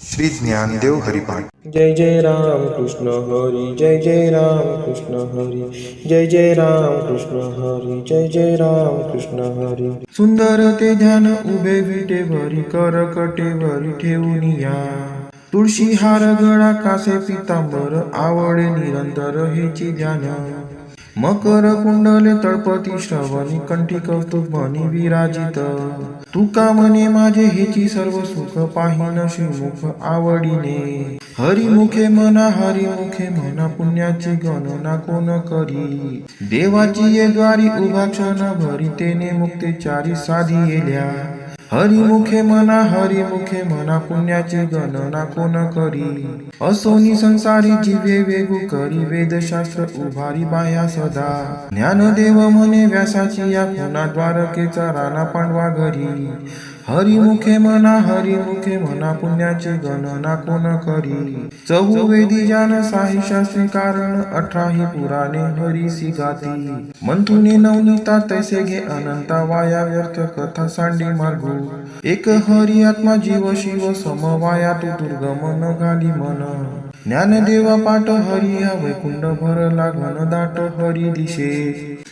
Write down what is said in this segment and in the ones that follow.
श्री ज्ञानदेव हरिपाठ। जय जय राम कृष्ण हरी, जय जय राम कृष्ण हरी, जय जय राम कृष्ण हरी, जय जय राम कृष्ण हरी। सुंदर ते ध्यान उभे विटे भरी, कर कटेवरी ठेवून या, तुळशी हार गळा कासे पितांबर, आवडे निरंतर हेची ध्यान। मकर कुंडले तळपती श्रवणी, कंठी कौतुक म्हणी विराजित। तुका म्हणे माझे हेची सर्व सुख, पाहिन श्रीमुख आवडीने। हरिमुखे म्हणा, हरिमुखे म्हणा, पुण्याची गणना कोण करी। देवाची ये द्वारी उभा क्षण भरी, तेने मुक्तेचारी साधी येल्या। हरिमुखे म्हणा, हरिमुखे म्हणा, पुण्याची गणना कोण करी। असोनी संसारी जीवे वेगू करी, वेदशास्त्र उभारी बाह्या सदा। ज्ञानदेव म्हणे व्यासाची या खुना, द्वारकेचा राणा पांडवा घरी। हरिमुखे म्हणा, हरिमुखे म्हणा, पुण्याची गणना कोण करी। चहुवेदी जान साही शास्त्री कारण, 18 पुराणे हरीसी गाती। मंथुनी नवनीता तैसे घे अनंता, वाया व्यर्थ कथा सांडे मार्गू। एक हरी आत्मा जीव शिव सम, वाया तू दुर्गम न घाली मन। ज्ञानदेवा पाठ हरी हा वैकुंठ, भरला घन दाट हरी दिशे।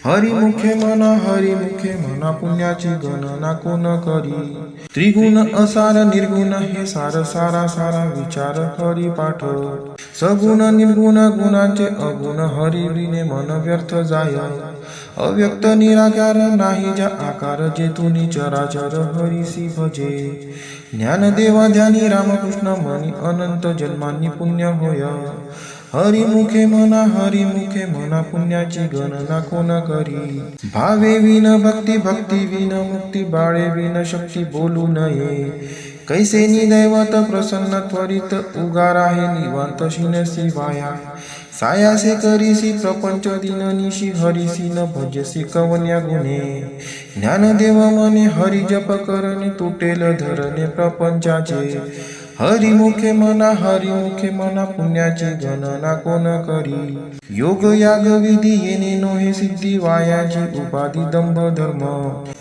हरिमुखे म्हणा, हरिमुखे म्हणा, पुण्याची गणना कोण करी। त्रिगुण असार निर्गुण हे सार, सारा सारा विचार हरी पाठ। सगुण निर्गुण गुणांचे अगुण, हरी विने मन व्यर्थ जाय। अव्यक्त निराकार नाही ज्या आकार, जेतुनी चराचर हरीसी भजे। ज्ञानदेवा ध्यानी रामकृष्ण म्हणी, अनंत जन्मांनी पुण्य होय। हरिमुखे म्हणा, हरिमुखे म्हणा, पुण्याची गणना कोण करी। भावे विन भक्ती, भक्ती विन मुक्ती, बाळे विन शक्ती बोलू नये। कैसे निदैवत प्रसन्न त्वरित, उगार आहे निवांत शिनसी वाया। सायासे करीसी प्रपंच दिननिशी, हरिसी न भजसी कवन्या गुणे। ज्ञानदेव म्हणे हरी जप करणे, तुटेल धरणे प्रपंचाचे। हरिमुखे म्हणा, हरिमुखे म्हणा, पुण्याची गणना कोण करी। योग याग विधी येणे नोहे सिद्धी, वायाची उपाधी दंभ धर्म।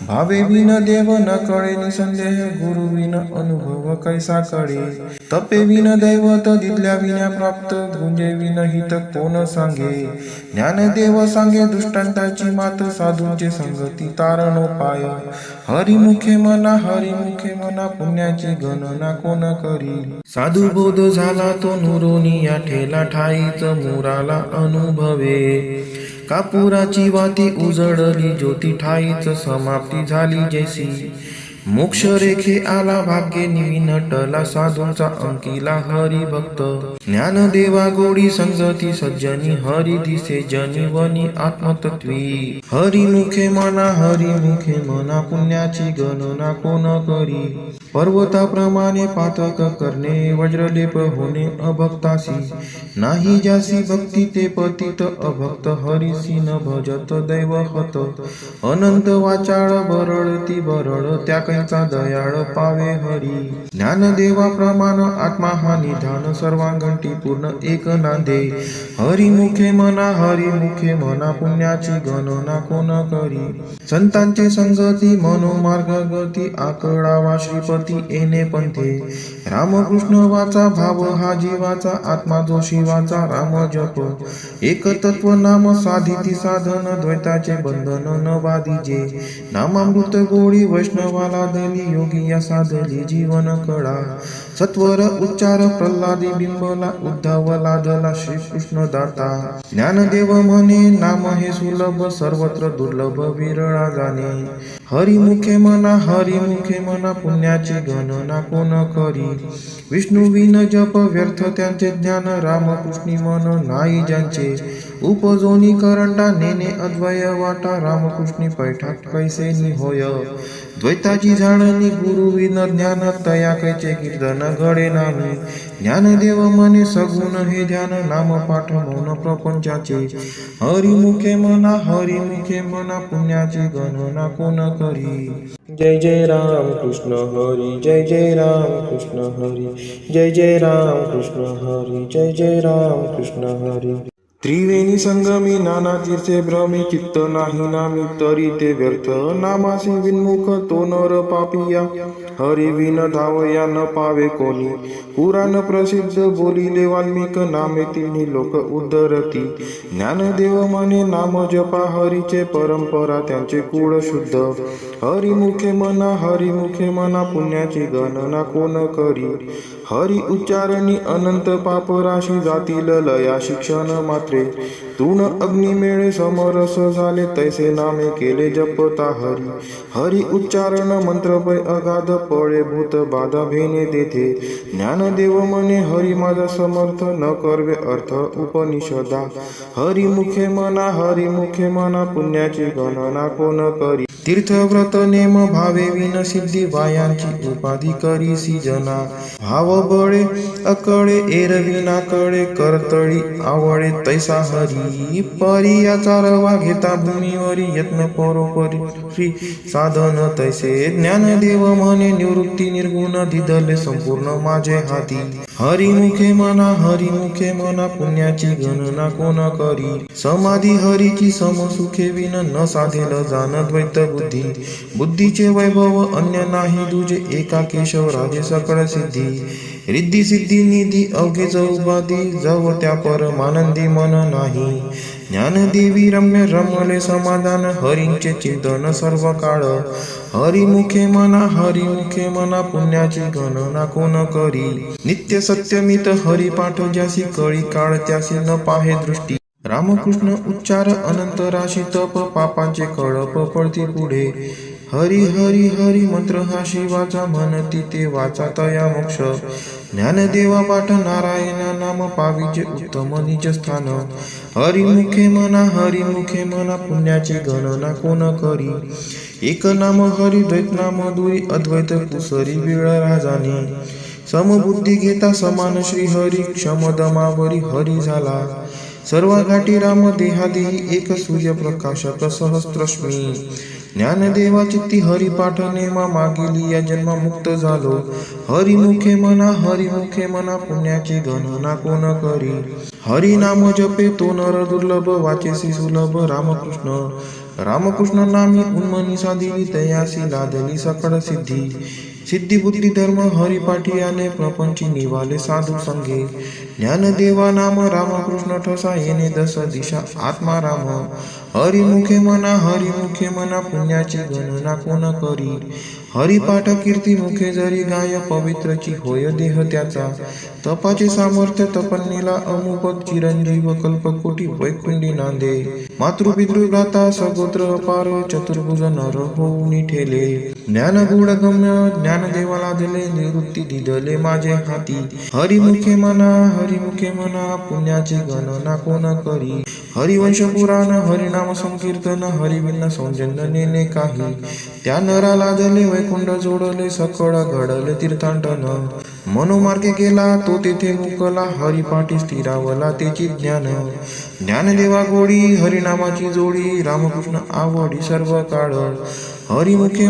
भावे विन देव न कळे निसंदेह, गुरु विन अनुभव कैसा कळे। तपे विन दैवत दिसल्या विना प्राप्त, गुंजे विन हित कोण सांगे। ज्ञानदेव सांगे दृष्टांताची मात, साधूंचे संगती तारणोपाय। हरिमुखे म्हणा, हरिमुखे म्हणा, पुण्याची गणना कोण करी। साधू बोध झाला तो नुरोनिया, ठेला ठाईच मुराला अनुभवे। कापुराची वाती उजळली ज्योती, ठाईच समाप्ती झाली जैसी। मोक्ष रेखे आला भाग्ये निविनटला, साधूंचा अंकिला हरी भक्त। ज्ञानदेवा गोडी संगती सज्जनी, हरी दिसे जनी वनी आत्मतत्वी। हरिमुखे म्हणा, हरिमुखे म्हणा, पुण्याची गणना कोण करी। पर्वताप्रमाणे पातक करणे, वज्रलेप होणे अभक्तासी। नाही ज्यासी भक्ती ते पतित अभक्त, हरीसी न भजत दैवहत। अनंत वाचाळ बरळती बरळ, त्या कैचा दयाळ पावे हरी। ज्ञानदेवा प्रमाण आत्मा हा निधान, सर्वांगंटी पूर्ण एक नांदे। हरिमुखे म्हणा, हरिमुखे म्हणा, पुण्याची गणना कोण करी। संतांचे संगती मनोमार्ग गती, आकडावा श्रीपती येणे पंथे। रामकृष्ण वाचा भाव हा जीवाचा, आत्मा जो शिवाचा राम जप। एक तत्व नाम साधिती साधन, द्वैताचे बंधन न बाधिजे। नामामृत गोळी वैष्णवाला दली, योगी या साधली जीवन कळा। सत्वर उच्चार प्रल्हादी बिंबला, उद्धव लादला श्रीकृष्ण दाता। ज्ञानदेव म्हणे नाम हे सुलभ, सर्वत्र दुर्लभ विरळा जाणे। हरिमुखे म्हणा, हरिमुखे म्हणा, पुण्याची गणना कोण करी। विष्णू विन जप व्यर्थ त्यांचे ज्ञान, रामकृष्णी मन नाही ज्यांचे। उपजोनी करंटा नेणे अद्वय वाटा, रामकृष्णी पैठात कैसे निहोय। द्वैताची झाडणी गुरु विन ज्ञान, तया कैचे कीर्तन घडे नाही। ज्ञानदेव म्हणे सगुण हे ध्यान, नाम पाठ मौन प्रपंचाचे। हरिमुखे म्हणा, हरिमुखे म्हणा, पुण्याची गणना कोण करी। जय जय राम कृष्ण हरी, जय जय राम कृष्ण हरी, जय जय राम कृष्ण हरी, जय जय राम कृष्ण हरी। त्रिवेणी संगमी नाना तीर्थे भ्रमी, चित्त नाही नामी तरी ते व्यर्थ। नामासी विन्मुख तो नर पापिया, हरी विन धावया न पावे कोणी. पुराण प्रसिद्ध बोलिले वाल्मिक नामे तिन्ही लोक उद्धरती. ज्ञानदेव म्हणे नाम जपा हरीचे परंपरा त्यांचे कुळ शुद्ध. हरिमुखे म्हणा पुण्याची गणना कोण करी. हरी उच्चारणी अनंत पाप राशी जातील लया शिक्षण मात्रे. तून अग्निमेळे समरस झाले तैसे नामे केले जपता हरी. हरी उच्चारण मंत्र पै अगाध पळे भूत बाधा भेने देते. ज्ञानदेव म्हणे हरी माझा समर्थ न करवे अर्थ उपनिषदा. हरिमुखे म्हणा पुण्याची गणना कोण करी. तीर्थव्रत नेम भावे विन सिद्धी वायांची उपाधी करीसी जना. भाव बळे अकळे एरविना कळे करतळी आवळे तैसा हरी. परियाचा रवा घेता भूमीवरी यत्न परोपरी साधन तैसे. ज्ञानदेव म्हणे निवृत्ती निर्गुण दिदले संपूर्ण माझे हाती. हरिमुखे म्हणा पुण्याची गणना कोण करी. समाधी हरीची समसुखे विन न साधेल जाण द्वैत बुद्धी. बुद्धीचे वैभव अन्य नाही दुजे एका केशव राजे सकळ सिद्धी. रिद्धी सिद्धी निधी अवघे चौबादी जव त्या परमानंदी मन नाही. ज्ञानदेवी रम्य रमले समाधान हरींचे चिंतन सर्व काळ. हरिमुखे म्हणा पुण्याची गणना कोण करी. नित्य सत्यमित हरिपाठ ज्यासी कळी काळ त्यासी न पाहे दृष्टी. रामकृष्ण उच्चार अनंत राशी तप पापांचे कळप पडती पुढे. हरी हरी हरी मंत्र हा शिवाचा म्हणती ते वाचा तया मोक्ष. ज्ञानदेवा पाठ नारायण नाम पाविजे उत्तम निज स्थान. हरिमुखे म्हणा पुण्याची गणना कोण करी. एक नाम हरी द्वैत नाम दुरी अद्वैत कुसरी वेळ राजानी. समबुद्धी घेता समान श्री हरी क्षमदमावरी हरी झाला. सर्व घाटी राम देहादेही एक सूर्यप्रकाशक सहस्त्रश्मी. ज्ञानदेवा चित्ती हरिपाठ नेमा मागेली या जन्म मुक्त झालो. हरिमुखे म्हणा पुण्याची गणना कोण करी. हरी नाम जपे तो नर दुर्लभ वाचेसी सुलभ. रामकृष्ण नामी उन्मनी साधिली तयासी लादली सकळ सिद्धी. सिद्धी बुद्धी धर्म हरिपाठी आले प्रपंची निवाले साधू संगे. ज्ञानदेवा नाम रामकृष्ण ठसा येणे दस दिशा आत्मा राम. हरिमुखे म्हणा पुण्याची गणना कोण करी. हरिपाठ कीर्ती मुखे जरी गाय पवित्रची होय देह त्याचा. तपाचे सामर्थ्य तपन्नीला अमुपत चिरंजीव कल्पकोटी वैकुंडी नांदे. मातृपितृ भ्राता सगोत्र अपार चतुर्भुज नर होऊनी ठेले. ज्ञान गुढ गम्य ज्ञानदेवाला दिले निवृत्ती दिदले माझे हाती. हरिमुखे म्हणा पुण्याची गणना कोण करी. हरिवंश पुराण हरिनाम संकीर्तन हरिविन सौजन्य नेने काही. त्या नराला दिले वैकुंठ जोडले सकळ घडले तीर्थाटन. मनोमार्गे गेला तो तेथे मुकला हरिपाठी स्थिरावला तेची ज्ञान. ज्ञानदेवा गोडी हरिनामाची जोडी रामकृष्ण आवडी सर्व काळ. हरिमुखे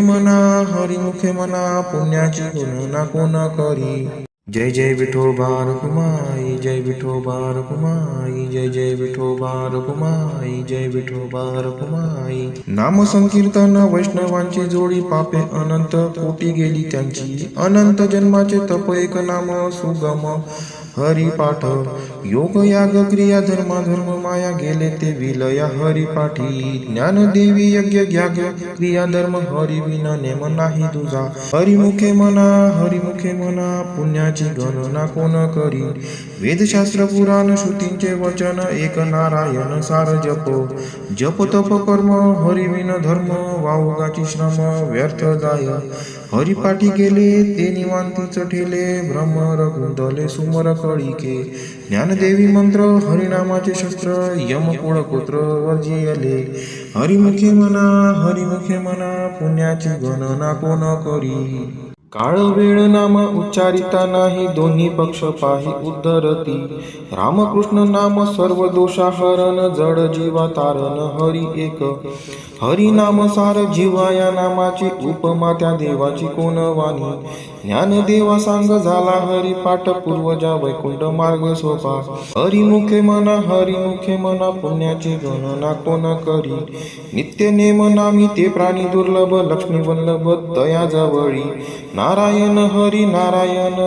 म्हणा पुण्याची गणना कोण करी. जय जय विठोबा रखुमाई जय विठोबा रखुमाई जय जय विठोबा रखुमाई जय विठोबा रखुमाई. नाम संकीर्तन वैष्णवांची जोडी पापे अनंत कोटी गेली त्यांची. अनंत जन्माचे तप एक नाम सुगम हरिपाठ. योग याग क्रिया धर्म माया गेले ते विलया हरिपाठी. ज्ञानदेवी यज्ञ याग क्रिया धर्म हरि विना नेम नाही तुझा. हरिमुखे म्हणा पुण्याची गणना कोण करी. वेदशास्त्र पुराण श्रुतींचे वचन एक नारायण सार जप तप कर्म हरिविन धर्म वाहुगाची श्रम व्यर्थ जाय. हरिपाठी गेले ते निवांतीच ठेले भ्रमर गुंतले सुमर कळिके. ज्ञानदेवी मंत्र हरिनामाचे शस्त्र यमकुळ पुत्र वर्जियले. हरिमुखे म्हणा पुण्याची गणना कोण करी. काळ वेळ नाम उच्चारिता नाही दोन्ही पक्ष पाही उद्धरती. रामकृष्ण नाम सर्व दोषा हरण जड जीवा तारण हरी एक. हरी नाम सार जीवा या नामाची उपमा त्या देवाची कोण वाणी. ज्ञानदेवा सांग झाला हरिपाठ पूर्वजा वैकुंठ मार्ग सोपा हरिमुखे मना पुण्याची गणना कोण करी नित्य नेम नामी ते प्राणी दुर्लभ लक्ष्मी वल्लभ दया जवळी नारायण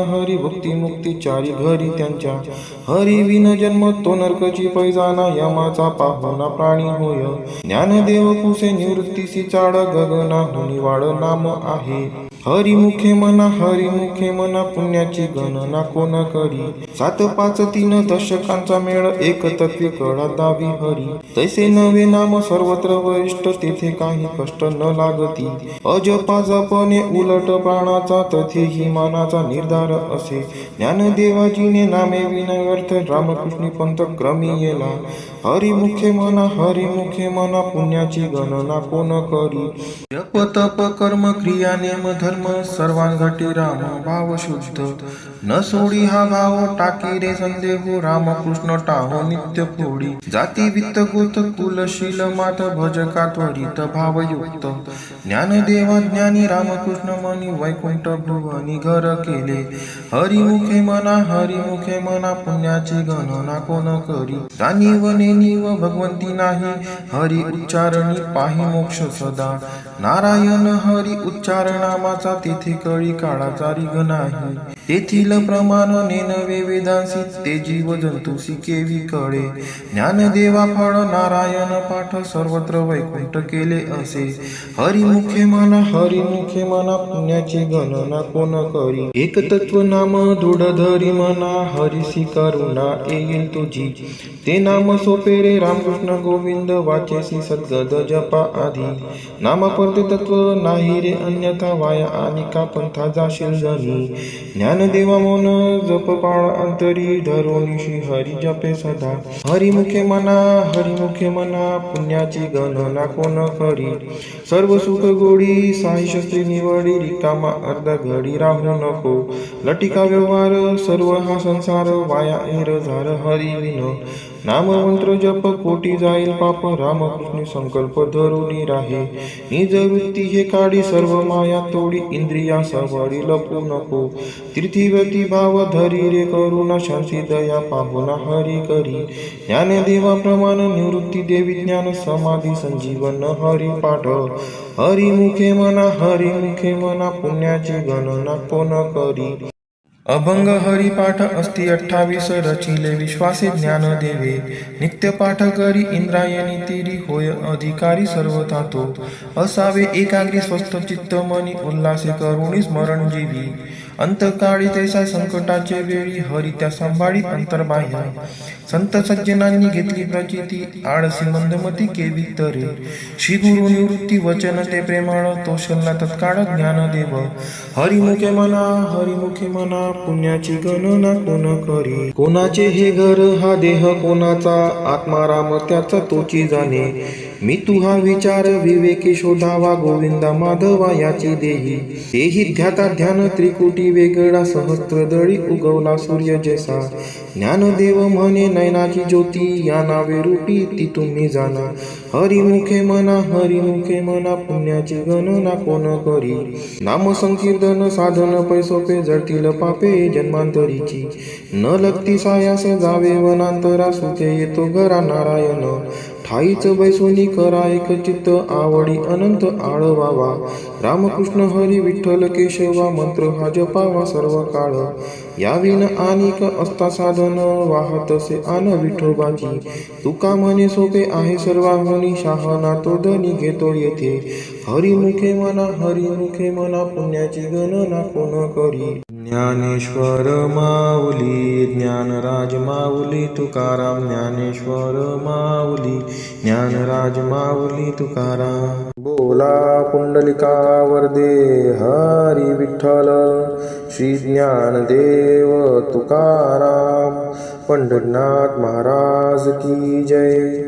हरी भक्ती मुक्ती चारी घरी त्यांच्या हरी विन जन्म तो नरकची पैजाना यमाचा पाहुणा प्राणी होय ज्ञानदेव कुसे निवृत्तीसी चाड गगना हुनी वाड नाम आहे हरिमुखे मना पुण्याची गणना कोण करी 7 5 3 दशकांचा मेळ एक तत्वी कळा दावी हरी तैसे नवे नाम सर्वत्र वरिष्ठ तेथे काही कष्ट न लागती अजपा जपणे उलट प्राणाचा तथेही मानाचा निर्धार असे ज्ञानदेवाजीने नामे विनव्यर्थ रामकृष्णी पंथ क्रमी येला हरिमुखे मना पुण्याची गणना कोण करी जप तप कर्म क्रिया नेम धर्म सर्वांगटी राम भाव शुद्ध न सोडी हा भाव टाकी रे संदेहो रामकृष्ण टाहो नित्य फोडी जाती वित्त गोत कुलशील मात भजका त्वरित भावयुक्त ज्ञानदेवा ज्ञानी रामकृष्ण मनी वैकुंठ भुवनी घर केले हरिमुखे मना पुण्याची गणना कोण करी जाणीव नेनीव भगवंती नाही हरी उच्चारणी पाही मोक्ष सदा नारायण हरी उच्चारणामाचा तेथे कळी काळाचा रिग नाही तेथील प्रमाण नेनवे वेदांसी ते जीव जंतुसी केवी कळे ज्ञानदेवा फळ नारायण पाठ सर्वत्र वैकुंठ केले असे हरिमुखे मना पुण्याची गणना कोण करी एक तत्व नाम दृढ धरी मना हरिसी करुणा येईल तुझी ते नाम सोपे रे रामकृष्ण गोविंद वाचेसी सद्गद जपा आधी नाम परते तत्व नाही रे अन्यथा वाया आणि का पंथा जाशील जनी ज्ञानदेवा मौन जप पाळ अंतरी धरोनिशी हरी जपे सदा हरिमुखे मना पुण्याची गणना कोण करी सर्व सुख गोडी साई शस्त्री निवडी रिकामा अर्धा घडी राहू नको लटिका व्यवहार सर्व हा संसार वाया एर झार हरी विनो नाममंत्र जप कोटी जाईल पाप रामकृष्ण संकल्प धरुनी राहे निज वृत्ती हे काढी सर्व माया तोडी इंद्रिया सवारी लपू नको तीर्थीवती भाव धरी रे करुणा शांती दया पाहुणा हरी करी ज्ञानदेवा प्रमाण निवृत्ती देवी ज्ञान समाधी संजीवन हरी पाठ हरिमुखे मना पुण्याची गणना कोण करी अभंग हरिपाठ अस्ति 28 रचिले विश्वासे ज्ञान देवे नित्य पाठ करी इंद्रायणी तिरी होय अधिकारी सर्वथा तो असावे एकाग्री स्वस्थ चित्त मनी उल्हासे करुणी स्मरण जीवी अंतकाळी तैसा संकटाचे वेळी हरी त्या सांभाळी अंतर्बाह्य संत सज्जनांनी घेतली प्रचिती आळसी मंदमती केवी तरे श्री गुरु निवृत्ती वचन ते प्रेमळ तो शल्ला तत्काळ ज्ञानदेव हरिमुखे मना पुण्याची गणना कोण करी कोणाचे हे घर हा देह कोणाचा आत्माराम त्याचा तोची जाणे मी तुहा विचार विवेकी शोधावा गोविंदा माधवा याची देही तेही ध्याता ध्यान त्रिकुटी वेगळा सहस्त्रदळी उगवला सूर्य जैसा ज्ञानदेव म्हणे नयनाची ज्योती या नावे रूपी ती तुम्ही जाणा हरिमुखे मना पुण्याची गणना कोण करी नाम संकीर्तन साधन पैसोपे जळतील पापे जन्मांतरीची न लगती सायास जावे वनांतरा सुखे येतो घरा नारायण ठाईच बैसोनी करा एक चित्त आवडी अनंत आळवावा रामकृष्ण हरी विठ्ठल केशवा मंत्र हा जपावा सर्व काळ याविन आनिक असता साधन वाहतसे आन विठोबाची तुका म्हणे सोपे आहे सर्वांगणी शहाणा तो धनी घेतो येथे हरिमुखे मना पुण्याची गणना कोण करी ज्ञानेश्वर माऊली ज्ञानराज माऊली तुकाराम ज्ञानेश्वर माऊली ज्ञानराज माऊली तुकाराम बोला पुंडलिका वरदे हरी विठ्ठल श्री ज्ञानदेव तुकाराम पंढरीनाथ महाराज की जय।